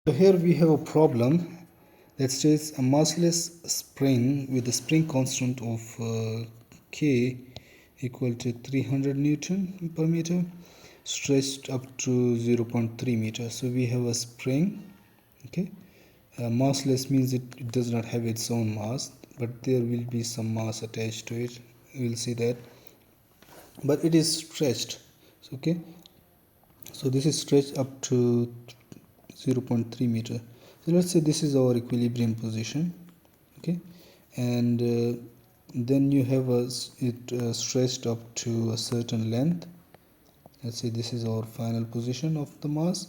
So here we have a problem that states a massless spring with a spring constant of K equal to 300 Newton per meter stretched up to 0.3 meters. So we have a spring, okay. Massless means it does not have its own mass, but there will be some mass attached to it. We will see that, but it is stretched. Okay, so this is stretched up to 0.3 meter. So let's say this is our equilibrium position, okay, and then you have it stretched up to a certain length. Let's say this is our final position of the mass,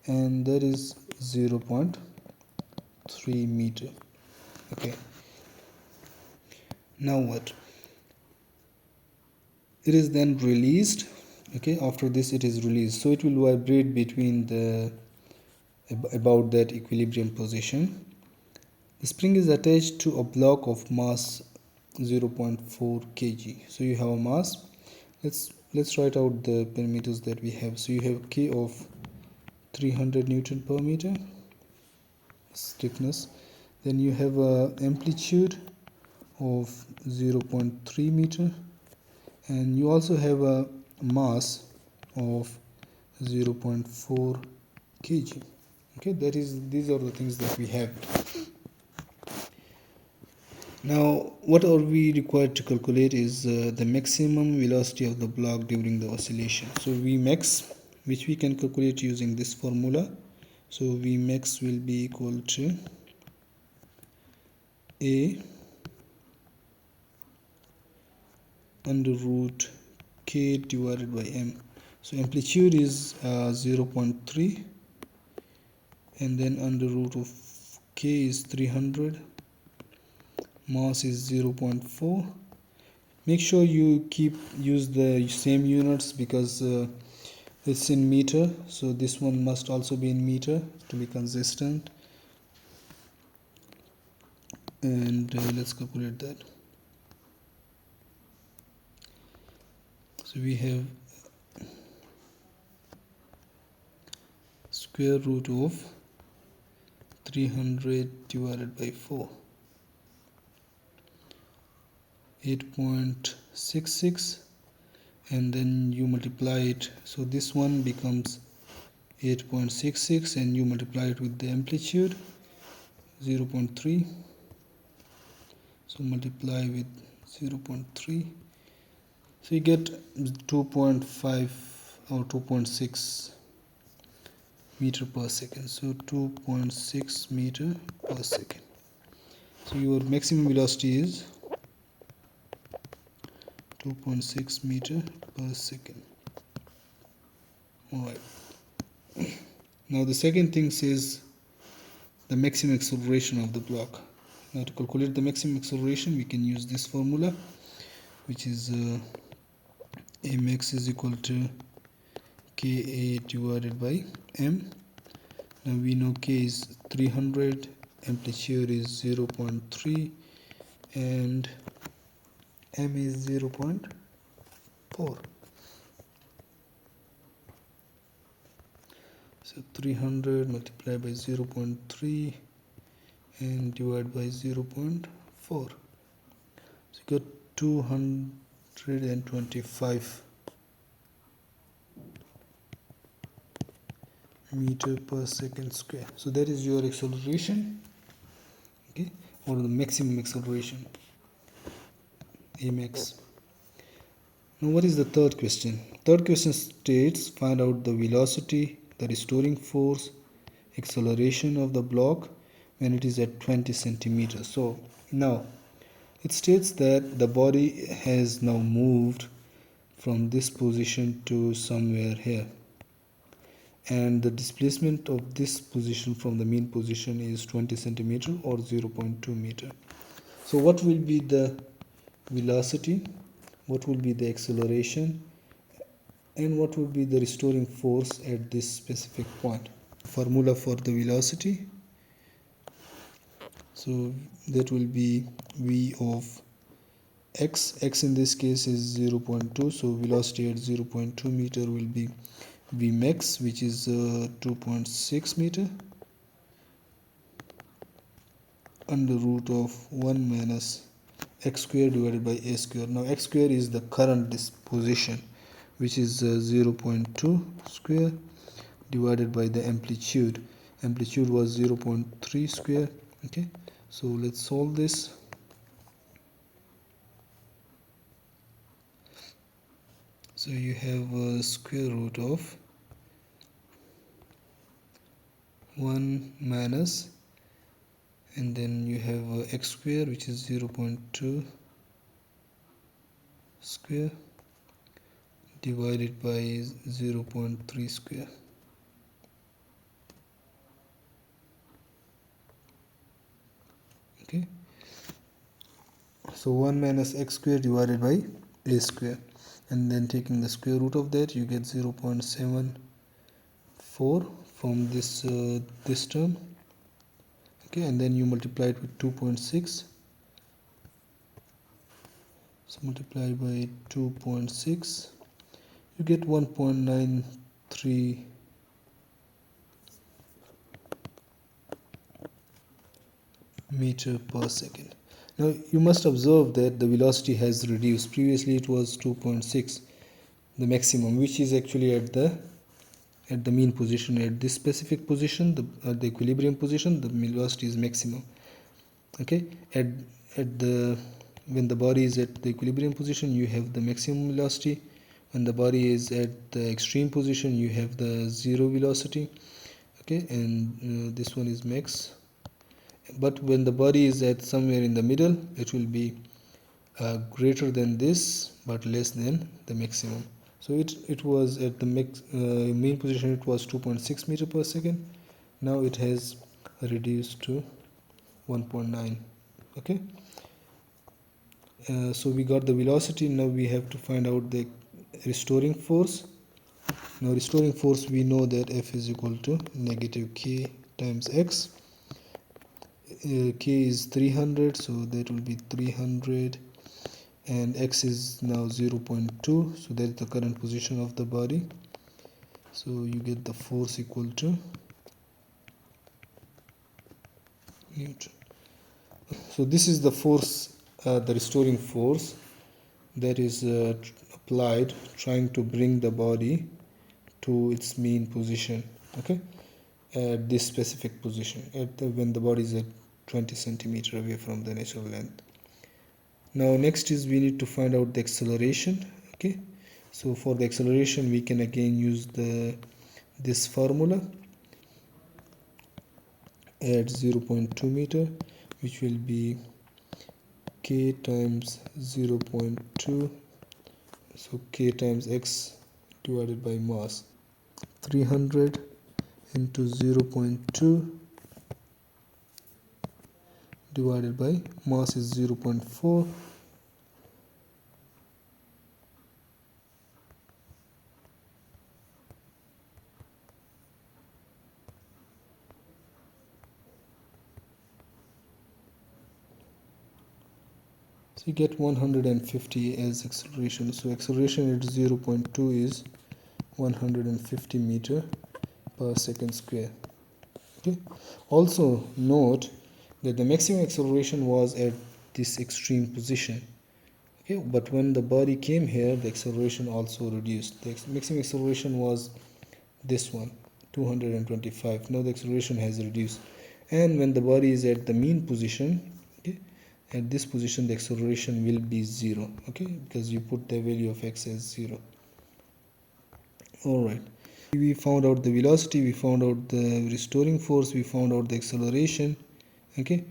and that is 0.3 meter. Okay, now what? It is then released. Okay, after this it is released, so it will vibrate between the about that equilibrium position. The spring is attached to a block of mass 0.4 kg. So you have a mass. Let's write out the parameters that we have. So you have K of 300 Newton per meter, stiffness. Then you have a amplitude of 0.3 meter, and you also have a mass of 0.4 kg. Okay, these are the things that we have. Now what are we required to calculate is the maximum velocity of the block during the oscillation. So Vmax, which we can calculate using this formula. So Vmax will be equal to A under root K divided by M. So amplitude is 0.3, and then under root of K is 300, mass is 0.4. Make sure you use the same units because it's in meter, so this one must also be in meter to be consistent. And let's calculate that. So we have square root of 300 divided by 4, 8.66, and then you multiply it. So this one becomes 8.66, and you multiply it with the amplitude 0.3. So multiply with 0.3. So you get 2.5 or 2.6 meter per second. So 2.6 meter per second. So your maximum velocity is 2.6 meter per second. Alright. Now the second thing says the maximum acceleration of the block. Now to calculate the maximum acceleration, we can use this formula, which is Amax is equal to Ka divided by M. Now we know K is 300, amplitude is 0.3, and M is 0.4. So 300 multiplied by 0.3 and divided by 0.4. So you got 225 meter per second square. So that is your acceleration, okay, or the maximum acceleration, Amax. Now what is the third question? Third question states find out the velocity, the restoring force, acceleration of the block when it is at 20 centimeters. So now it states that the body has now moved from this position to somewhere here, and the displacement of this position from the mean position is 20 centimeter or 0.2 meter. So what will be the velocity, what will be the acceleration, and what will be the restoring force at this specific point? Formula for the velocity, so that will be V of x. X in this case is 0.2, so velocity at 0.2 meter will be Vmax, which is 2.6 meter, under root of 1 minus x square divided by a square. Now x square is the current disposition, which is 0.2 square divided by the amplitude. Amplitude was 0.3 square. Okay, so let's solve this. So you have a square root of 1 minus, and then you have x square, which is 0.2 square divided by 0.3 square. Okay, so 1 minus x square divided by a square, and then taking the square root of that, you get 0.74 from this term. Okay, and then you multiply it with 2.6. So multiply by 2.6, you get 1.93 meter per second. Now you must observe that the velocity has reduced. Previously it was 2.6, the maximum, which is actually at the mean position. At this specific position, the equilibrium position, the velocity is maximum. Okay, when the body is at the equilibrium position, you have the maximum velocity. When the body is at the extreme position, you have the zero velocity. Okay, and this one is max. But when the body is at somewhere in the middle, it will be greater than this but less than the maximum. So it was at the mean position, it was 2.6 meter per second. Now it has reduced to 1.9. Okay, so we got the velocity. Now we have to find out the restoring force. Now restoring force, we know that F is equal to negative k times x. K is 300, so that will be 300, and x is now 0.2, so that's the current position of the body. So you get the force equal to Newton. So this is the force, the restoring force that is applied, trying to bring the body to its mean position. Okay, at this specific position, when the body is at 20 centimeter away from the natural length. Now next is we need to find out the acceleration. Okay, so for the acceleration we can again use this formula at 0.2 meter, which will be k times 0.2, so k times x divided by mass. 300 into 0.2 divided by mass is 0.4. So you get 150 as acceleration. So acceleration at 0.2 is 150 meter per second square. Okay, also note that the maximum acceleration was at this extreme position. Okay, but when the body came here, the acceleration also reduced. The maximum acceleration was this one, 225. Now the acceleration has reduced, and when the body is at the mean position, okay, at this position the acceleration will be 0. Okay, because you put the value of x as 0. All right, we found out the velocity, we found out the restoring force, we found out the acceleration. Okay,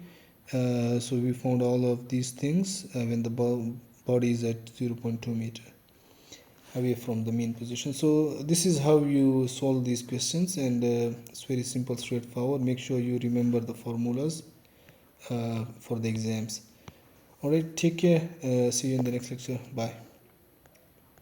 so we found all of these things when the body is at 0.2 meter away from the mean position. So this is how you solve these questions, and it's very simple, straightforward. Make sure you remember the formulas for the exams. All right, take care. See you in the next lecture. Bye.